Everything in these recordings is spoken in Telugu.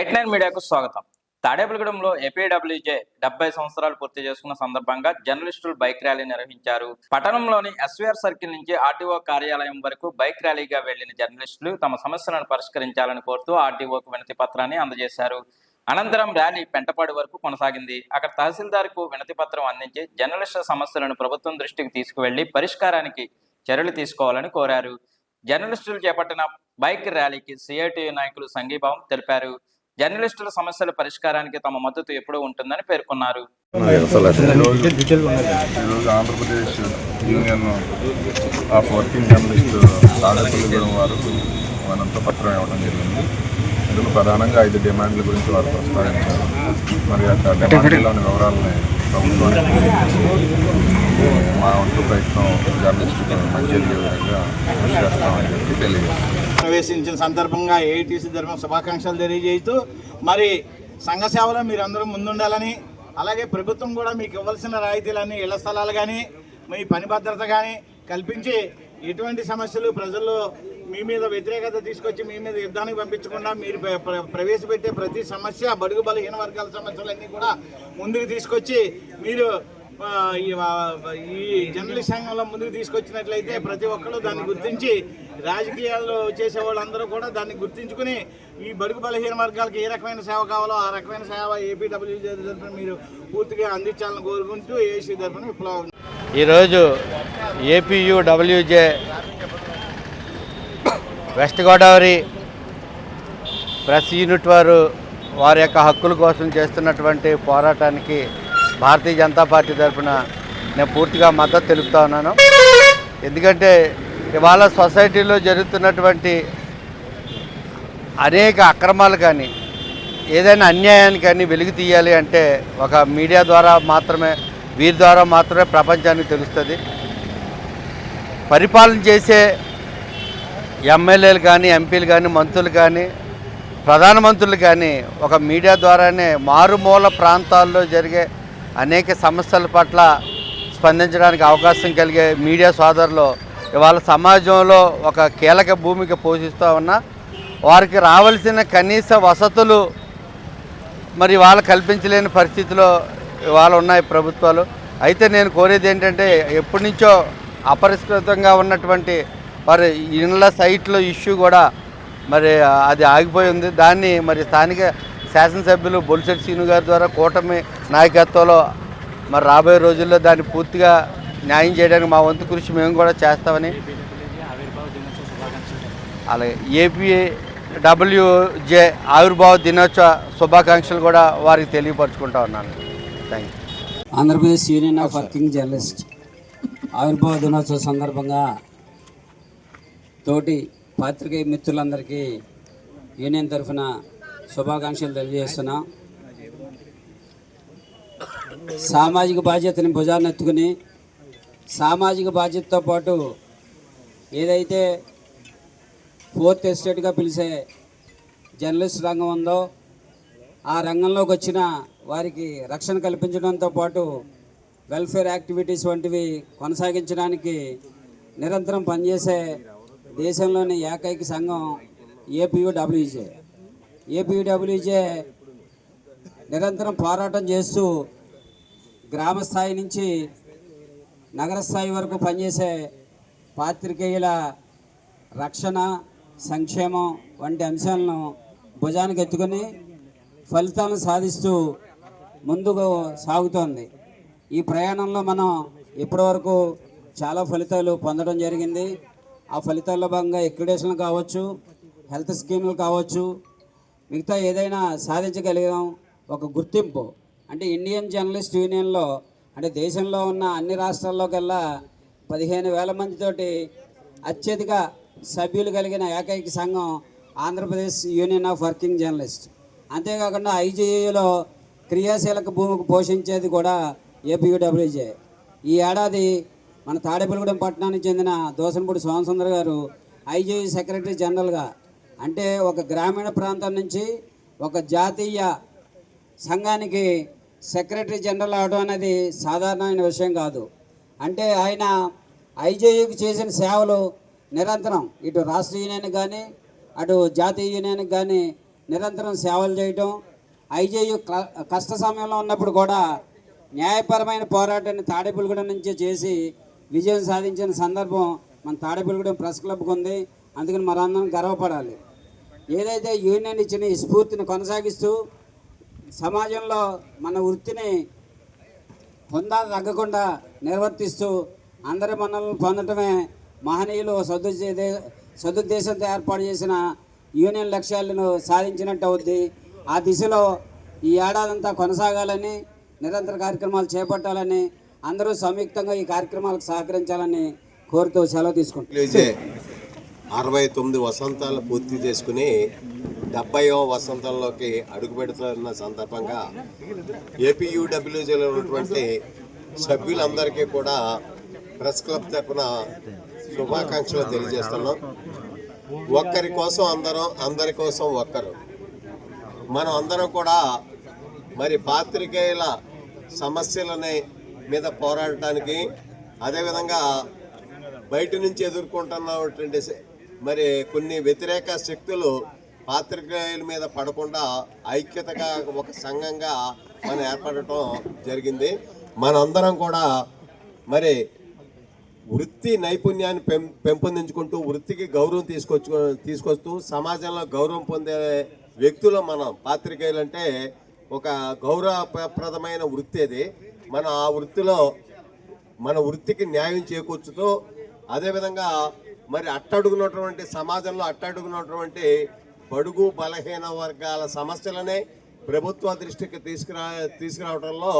రైట్ నైన్ మీడియాకు స్వాగతం. తాడేపల్లిగూడెంలో ఏపీడబ్ల్యూజే 70 సంవత్సరాలు పూర్తి చేసుకున్న సందర్భంగా జర్నలిస్టులు బైక్ ర్యాలీ నిర్వహించారు. పట్టణంలోని ఎస్వీఆర్ సర్కిల్ నుంచి ఆర్టీఓ కార్యాలయం వరకు బైక్ ర్యాలీగా వెళ్లిన జర్నలిస్టులు తమ సమస్యలను పరిష్కరించాలని కోరుతూ ఆర్టీఓకు వినతి పత్రాన్ని అందజేశారు. అనంతరం ర్యాలీ పెంటపాడు వరకు కొనసాగింది. అక్కడ తహసీల్దార్కు వినతి పత్రం అందించి జర్నలిస్టుల సమస్యలను ప్రభుత్వం దృష్టికి తీసుకువెళ్లి పరిష్కారానికి చర్యలు తీసుకోవాలని కోరారు. జర్నలిస్టులు చేపట్టిన బైక్ ర్యాలీకి సిఐటియు నాయకులు సంఘీభావం తెలిపారు. జర్నలిస్టుల సమస్యల పరిష్కారానికి తమ మద్దతు ఎప్పుడూ ఉంటుందని పేర్కొన్నారు. Andhra Pradesh union of working journalist Tadepalligudem వారు మనంతో పత్రం ఇవ్వడం జరిగింది. ఇందులో ప్రధానంగా 5 డిమాండ్ల గురించి వారు ప్రస్తావించారు. మరి ఆ డిమాండ్లోని వివరాలని ప్రభుత్వానికి మా వంతు ప్రయత్నం జర్నలిస్టుకు మంచి జరిగే విధంగా కృషి చేస్తామని చెప్పి తెలియజేస్తాం. ప్రవేశించిన సందర్భంగా ఏఐటీసీ తరఫున శుభాకాంక్షలు తెలియజేస్తూ మరి సంఘ సేవలో మీరందరూ ముందుండాలని, అలాగే ప్రభుత్వం కూడా మీకు ఇవ్వాల్సిన రాయితీలన్నీ ఇళ్ల స్థలాలు కానీ మీ పని భద్రత కానీ కల్పించి ఎటువంటి సమస్యలు ప్రజల్లో మీ మీద వ్యతిరేకత తీసుకొచ్చి మీ మీద యుద్ధానికి పంపించకుండా మీరు ప్రవేశపెట్టే ప్రతి సమస్య బడుగు బలహీన వర్గాల సమస్యలన్నీ కూడా ముందుకు తీసుకొచ్చి మీరు ఈ జర్నలిస్ట్ సంఘంలో ముందుకు తీసుకొచ్చినట్లయితే ప్రతి ఒక్కరు దాన్ని గుర్తించి రాజకీయాల్లో చేసే వాళ్ళందరూ కూడా దాన్ని గుర్తించుకుని ఈ బడుగు బలహీన వర్గాలకు ఏ రకమైన సేవ కావాలో ఆ రకమైన సేవ ఏపీడబ్ల్యూజే తరఫున మీరు పూర్తిగా అందించాలని కోరుకుంటూ ఏసీ తరఫున విప్లవం. ఈరోజు APUWJ west Godavari press unit వారి యొక్క హక్కుల కోసం చేస్తున్నటువంటి పోరాటానికి భారతీయ జనతా పార్టీ తరఫున నేను పూర్తిగా మద్దతు తెలుపుతా ఉన్నాను. ఎందుకంటే ఇవాళ సొసైటీలో జరుగుతున్నటువంటి అనేక అక్రమాలు కానీ ఏదైనా అన్యాయాన్ని కానీ వెలుగు తీయాలి అంటే ఒక మీడియా ద్వారా మాత్రమే, వీరి ద్వారా మాత్రమే ప్రపంచానికి తెలుస్తుంది. పరిపాలన చేసే ఎమ్మెల్యేలు కానీ, ఎంపీలు కానీ, మంత్రులు కానీ, ప్రధానమంత్రులు కానీ ఒక మీడియా ద్వారానే మారుమూల ప్రాంతాల్లో జరిగే అనేక సమస్యల పట్ల స్పందించడానికి అవకాశం కలిగే మీడియా సోదరులు ఇవాళ సమాజంలో ఒక కీలక భూమిక పోషిస్తూ ఉన్నా వారికి రావాల్సిన కనీస వసతులు మరి వాళ్ళు కల్పించలేని పరిస్థితిలో ఇవాళ ఉన్నాయి ప్రభుత్వాలు. అయితే నేను కోరేది ఏంటంటే ఎప్పటి నుంచో అపరిష్కృతంగా ఉన్నటువంటి మరి ఇళ్ళ సైట్లో ఇష్యూ కూడా మరి అది ఆగిపోయి ఉంది. దాన్ని మరి స్థానిక శాసనసభ్యులు బొలిశెట్టి శ్రీను గారి ద్వారా కూటమి నాయకత్వంలో మరి రాబోయే రోజుల్లో దాన్ని పూర్తిగా న్యాయం చేయడానికి మా వంతు కృషి మేము కూడా చేస్తామని, అలాగే ఏపీడబ్ల్యూజే ఆవిర్భావ దినోత్సవ శుభాకాంక్షలు కూడా వారికి తెలియపరచుకుంటా ఉన్నాను. Thank you. Andhra Pradesh union of working journalist ఆవిర్భావ దినోత్సవ సందర్భంగా తోటి పాత్రికేయ మిత్రులందరికీ యూనియన్ తరఫున శుభాకాంక్షలు తెలియజేస్తున్నాం. సామాజిక బాధ్యతని భుజాన్ని ఎత్తుకుని సామాజిక బాధ్యతతో పాటు ఏదైతే 4th ఎస్టేట్గా పిలిచే జర్నలిస్ట్ రంగం ఉందో ఆ రంగంలోకి వచ్చిన వారికి రక్షణ కల్పించడంతో పాటు వెల్ఫేర్ యాక్టివిటీస్ వంటివి కొనసాగించడానికి నిరంతరం పనిచేసే దేశంలోని ఏకైక సంఘం ఏపీయూడబ్ల్యూజే. ఏపీయూడబ్ల్యూజే నిరంతరం పోరాటం చేస్తూ గ్రామ స్థాయి నుంచి నగర స్థాయి వరకు పనిచేసే పాత్రికేయుల రక్షణ, సంక్షేమం వంటి అంశాలను భుజానికి ఎత్తుకొని ఫలితాలను సాధిస్తూ ముందుకు సాగుతోంది. ఈ ప్రయాణంలో మనం ఇప్పటివరకు చాలా ఫలితాలు పొందడం జరిగింది. ఆ ఫలితాల్లో భాగంగా ఎక్రిడేషన్లు కావచ్చు, హెల్త్ స్కీములు కావచ్చు, మిగతా ఏదైనా సాధించగలిగాం. ఒక గుర్తింపు అంటే ఇండియన్ జర్నలిస్ట్ యూనియన్లో అంటే దేశంలో ఉన్న అన్ని రాష్ట్రాల్లోకెల్లా 15,000 మందితోటి అత్యధిక సభ్యులు కలిగిన ఏకైక సంఘం Andhra Pradesh union of working journalist. అంతేకాకుండా ఐజేఏలో క్రియాశీలక భూమికి పోషించేది కూడా ఏపీయూడబ్ల్యూజే. ఈ ఏడాది మన తాడేపల్లిగూడెం పట్టణానికి చెందిన దోసనపూడి సోమసుందర్ గారు ఐజేయూ సెక్రటరీ జనరల్గా, అంటే ఒక గ్రామీణ ప్రాంతం నుంచి ఒక జాతీయ సంఘానికి సెక్రటరీ జనరల్ అవడం అనేది సాధారణమైన విషయం కాదు. అంటే ఆయన ఐజేయూకి చేసిన సేవలు నిరంతరం ఇటు రాష్ట్ర యూనియన్కి కానీ అటు జాతీయ యూనియన్కి కానీ నిరంతరం సేవలు చేయటం, ఐజేయు కష్ట సమయంలో ఉన్నప్పుడు కూడా న్యాయపరమైన పోరాటాన్ని తాడేపల్లిగూడెం నుంచి చేసి విజయం సాధించిన సందర్భం మన తాడేపల్లిగూడెం ప్రెస్ క్లబ్కి ఉంది. అందుకని మనందరం గర్వపడాలి. ఏదైతే యూనియన్ ఇచ్చిన ఈ స్ఫూర్తిని కొనసాగిస్తూ సమాజంలో మన వృత్తిని హుందా తగ్గకుండా నిర్వర్తిస్తూ అందరి మన్నలను పొందటమే మహనీయులు సదుద్దేశంతో ఏర్పాటు చేసిన యూనియన్ లక్ష్యాలను సాధించినట్టు అవుద్ది. ఆ దిశలో ఈ ఏడాదంతా కొనసాగాలని, నిరంతర కార్యక్రమాలు చేపట్టాలని, అందరూ సంయుక్తంగా ఈ కార్యక్రమాలకు సహకరించాలని కోరుతూ సెలవు తీసుకుంటాం. 69 వసంతాలు పూర్తి చేసుకుని 70వ వసంతంలోకి అడుగుపెడుతున్న సందర్భంగా ఏపీయూడబ్ల్యూజేలో ఉన్నటువంటి సభ్యులందరికీ కూడా ప్రెస్ క్లబ్ తరఫున శుభాకాంక్షలు తెలియజేస్తున్నాం. ఒక్కరి కోసం అందరం, అందరి కోసం ఒక్కరు. మనం అందరం కూడా మరి పాత్రికేయుల సమస్యలని మీద పోరాడటానికి, అదేవిధంగా బయట నుంచి ఎదుర్కొంటున్నటువంటి మరి కొన్ని వ్యతిరేక శక్తులు పాత్రికేయుల మీద పడకుండా ఐక్యతగా ఒక సంఘంగా మనం ఏర్పడటం జరిగింది. మనందరం కూడా మరి వృత్తి నైపుణ్యాన్ని పెంపొందించుకుంటూ వృత్తికి గౌరవం తీసుకొస్తూ సమాజంలో గౌరవం పొందే వ్యక్తులు మనం. పాత్రికేయులు అంటే ఒక గౌరవప్రదమైన వృత్తి అది. మనం ఆ వృత్తిలో మన వృత్తికి న్యాయం చేకూర్చుతూ, అదేవిధంగా మరి అట్టడుగున్నటువంటి సమాజంలో అట్టడుగున్నటువంటి బడుగు బలహీన వర్గాల సమస్యలనే ప్రభుత్వ దృష్టికి తీసుకురావడంలో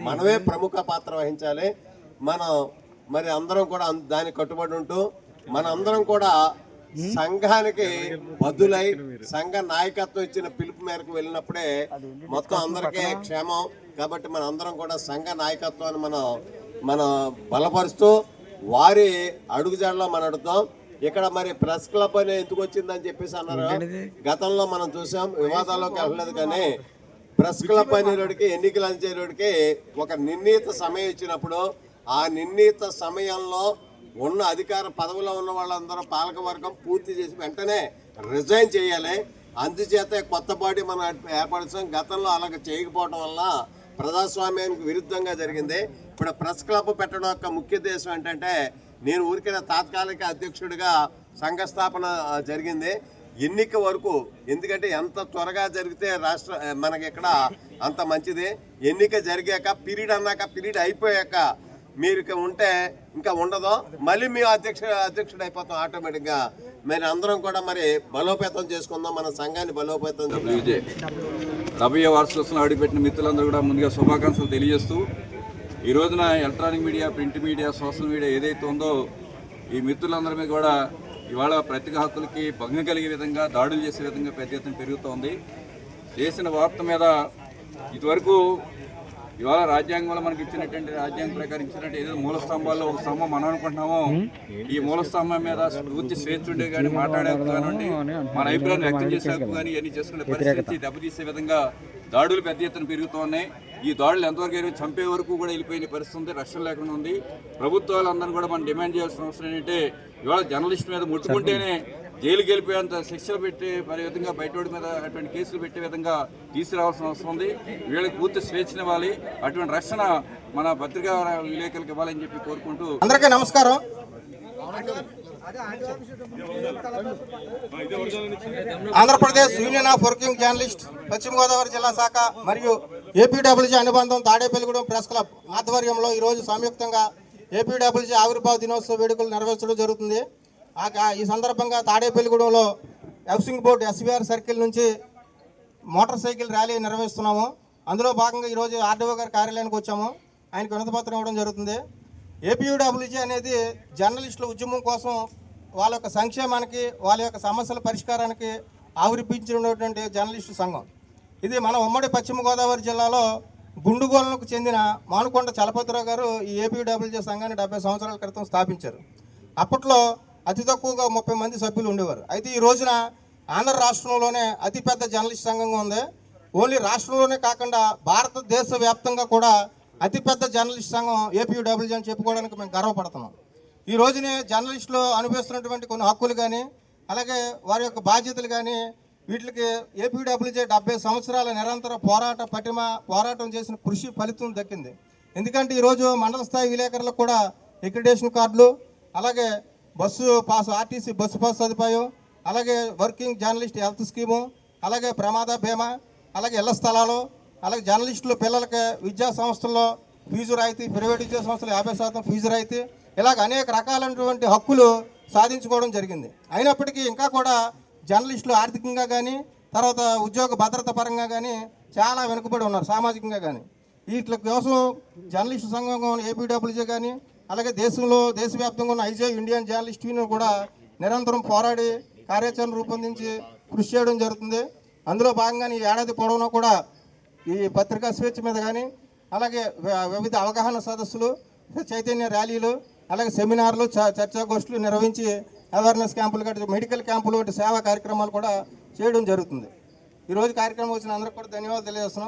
మనమే ప్రముఖ పాత్ర వహించాలి. మనం మరి అందరం కూడా దానికి కట్టుబడి ఉంటూ మనందరం కూడా సంఘానికి బద్దులై సంఘ నాయకత్వం ఇచ్చిన పిలుపు మేరకు వెళ్ళినప్పుడే మొత్తం అందరికీ క్షేమం. కాబట్టి మన అందరం కూడా సంఘ నాయకత్వాన్ని మనం బలపరుస్తూ వారి అడుగుజాడలో మనం అడుగుతాం. ఇక్కడ మరి ప్రెస్ క్లబ్ అని ఎందుకు వచ్చిందని చెప్పేసి అన్నారు. గతంలో మనం చూసాం, వివాదాల్లోకి వెళ్ళలేదు. కానీ ప్రెస్ క్లబ్ అనేవాడికి, ఎన్నికలు అంచేవాడికి ఒక నిర్ణీత సమయం ఇచ్చినప్పుడు ఆ నిర్ణీత సమయంలో ఉన్న అధికార పదవిలో ఉన్న వాళ్ళందరూ పాలకవర్గం పూర్తి చేసి వెంటనే రిజైన్ చేయాలి. అందుచేత కొత్త బాడీ మనం ఏర్పరచాం. గతంలో అలాగ చేయకపోవడం వల్ల ప్రజాస్వామ్యానికి విరుద్ధంగా జరిగింది. ఇప్పుడు ప్రెస్ క్లబ్ పెట్టడం యొక్క ముఖ్య ఉద్దేశం ఏంటంటే, నేను ఊరికైనా తాత్కాలిక అధ్యక్షుడిగా సంఘ స్థాపన జరిగింది. ఎన్నిక వరకు, ఎందుకంటే ఎంత త్వరగా జరిగితే మనకి ఇక్కడ అంత మంచిది. ఎన్నిక జరిగాక పీరియడ్ అన్నాక, పీరియడ్ అయిపోయాక మీరు ఉంటే ఇంకా ఉండదు, మళ్ళీ మేము అధ్యక్షుడు అయిపోతాం ఆటోమేటిక్గా. మరి అందరం కూడా మరి బలోపేతం చేసుకుందాం, మన సంఘాన్ని బలోపేతం. 70వ వార్షికోత్సవం అడుగుపెట్టిన మిత్రులందరూ కూడా ముందుగా శుభాకాంక్షలు తెలియజేస్తూ, ఈ రోజున electronic media, print media, social media ఏదైతే ఉందో ఈ మిత్రులందరి మీద కూడా ఇవాళ పత్రికా హక్కులకి భంగం కలిగే విధంగా, దాడులు చేసే విధంగా పెద్ద ఎత్తున పెరుగుతోంది. చేసిన వార్త మీద ఇదివరకు ఇవాళ రాజ్యాంగంలో మనకి ఇచ్చినటువంటి, రాజ్యాంగం ప్రకారం ఇచ్చినట్టు ఏదో మూల స్తంభాల్లో ఒక స్తంభం మనం అనుకుంటున్నామో, ఈ మూల స్తంభం మీద పూర్తి స్వేచ్ఛ ఉండే కానీ, మాట్లాడే హక్కు కానివ్వండి, మన అభిప్రాయాన్ని వ్యక్తం చేసే హక్కు కానీ ఇవన్నీ చేసుకునే పరిస్థితి దెబ్బతీసే విధంగా దాడులు పెద్ద ఎత్తున పెరుగుతున్నాయి. ఈ దాడులు ఎంతవరకు చంపే వరకు కూడా వెళ్ళిపోయిన పరిస్థితి ఉంది, రక్షణ లేకుండా ఉంది. ప్రభుత్వాలందరూ కూడా మనం డిమాండ్ చేయాల్సిన అవసరం ఏంటంటే, ఇవాళ జర్నలిస్ట్ మీద ముట్టుకుంటేనే జైలుకి వెళ్ళిపోయేంత శిక్షలు పెట్టే విధంగా, బయటోడి మీద అటువంటి కేసులు పెట్టే విధంగా తీసుకురావాల్సిన అవసరం ఉంది. వీళ్ళకి పూర్తి స్వేచ్ఛనివ్వాలి, అటువంటి రక్షణ మన పత్రికా విలేకరులకు ఇవ్వాలని చెప్పి కోరుకుంటూ అందరికీ నమస్కారం. Andhra Pradesh union of working journalist పశ్చిమ గోదావరి జిల్లా శాఖ మరియు ఏపీడబ్ల్యూజీ అనుబంధం తాడేపల్లిగూడెం ప్రెస్ క్లబ్ ఆధ్వర్యంలో ఈరోజు సంయుక్తంగా ఏపీడబ్ల్యూజీ ఆవిర్భావ దినోత్సవ వేడుకలు నిర్వహించడం జరుగుతుంది. ఈ సందర్భంగా తాడేపల్లిగూడెంలో హౌసింగ్ బోర్డు ఎస్వీఆర్ సర్కిల్ నుంచి మోటార్ సైకిల్ ర్యాలీ నిర్వహిస్తున్నాము. అందులో భాగంగా ఈరోజు ఆర్డీఓ గారి కార్యాలయానికి వచ్చాము. ఆయనకు వినతిపత్రం ఇవ్వడం జరుగుతుంది. ఏపీయూడబ్ల్యూజీ అనేది జర్నలిస్టుల ఉద్యమం కోసం, వాళ్ళ యొక్క సంక్షేమానికి, వాళ్ళ యొక్క సమస్యల పరిష్కారానికి ఆవిర్భించినటువంటి జర్నలిస్టు సంఘం. ఇది మన ఉమ్మడి పశ్చిమ గోదావరి జిల్లాలో గుండుగోలకు చెందిన మానుకొండ చలపతిరావు గారు ఈ ఏపీయూడబ్ల్యూజీ సంఘాన్ని 70 సంవత్సరాల క్రితం స్థాపించారు. అప్పట్లో అతి తక్కువగా 30 మంది సభ్యులు ఉండేవారు. అయితే ఈ రోజున ఆంధ్ర రాష్ట్రంలోనే అతిపెద్ద జర్నలిస్ట్ సంఘంగా ఉంది. ఓన్లీ రాష్ట్రంలోనే కాకుండా భారతదేశ వ్యాప్తంగా కూడా అతిపెద్ద జర్నలిస్ట్ సంఘం ఏపీయూడబ్ల్యూజీ అని చెప్పుకోవడానికి మేము గర్వపడుతున్నాం. ఈ రోజునే జర్నలిస్టులు అనుభవిస్తున్నటువంటి కొన్ని హక్కులు కానీ, అలాగే వారి యొక్క బాధ్యతలు కానీ, వీటికి ఏపీడబ్ల్యూజే 70 సంవత్సరాల నిరంతర పోరాటం చేసిన కృషి ఫలితం దక్కింది. ఎందుకంటే ఈరోజు మండల స్థాయి విలేకరులకు కూడా ఎక్రిడేషన్ కార్డులు, అలాగే bus pass, RTC bus pass సదుపాయం, అలాగే వర్కింగ్ జర్నలిస్ట్ హెల్త్ స్కీము, అలాగే ప్రమాద బీమా, అలాగే ఇళ్ల స్థలాలు, అలాగే జర్నలిస్టులు పిల్లలకి విద్యా సంస్థల్లో ఫీజు రాయితీ, ప్రైవేట్ విద్యా సంస్థలు 50% ఫీజు రాయితీ, ఇలాగ అనేక రకాలైనటువంటి హక్కులు సాధించుకోవడం జరిగింది. అయినప్పటికీ ఇంకా కూడా జర్నలిస్టులు ఆర్థికంగా కానీ, తర్వాత ఉద్యోగ భద్రత పరంగా కానీ చాలా వెనుకబడి ఉన్నారు, సామాజికంగా కానీ. వీటి కోసం జర్నలిస్టు సంఘం ఏపీడబ్ల్యూజే కానీ, అలాగే దేశవ్యాప్తంగా ఉన్న ఐజే ఇండియన్ జర్నలిస్ట్ యూనియన్ కూడా నిరంతరం పోరాడి కార్యాచరణ రూపొందించి కృషి చేయడం జరుగుతుంది. అందులో భాగంగానే ఈ ఏడాది పొడవునా కూడా ఈ పత్రికా స్వేచ్ఛ మీద కానీ, అలాగే వివిధ అవగాహన సదస్సులు, చైతన్య ర్యాలీలు, అలాగే సెమినార్లు, చర్చాగోష్ఠులు నిర్వహించి అవేర్నెస్ క్యాంపులు, మెడికల్ క్యాంపులు వంటి సేవా కార్యక్రమాలు కూడా చేయడం జరుగుతుంది. ఈరోజు కార్యక్రమం వచ్చిన అందరికీ కూడా ధన్యవాదాలు తెలియజేస్తున్నాం.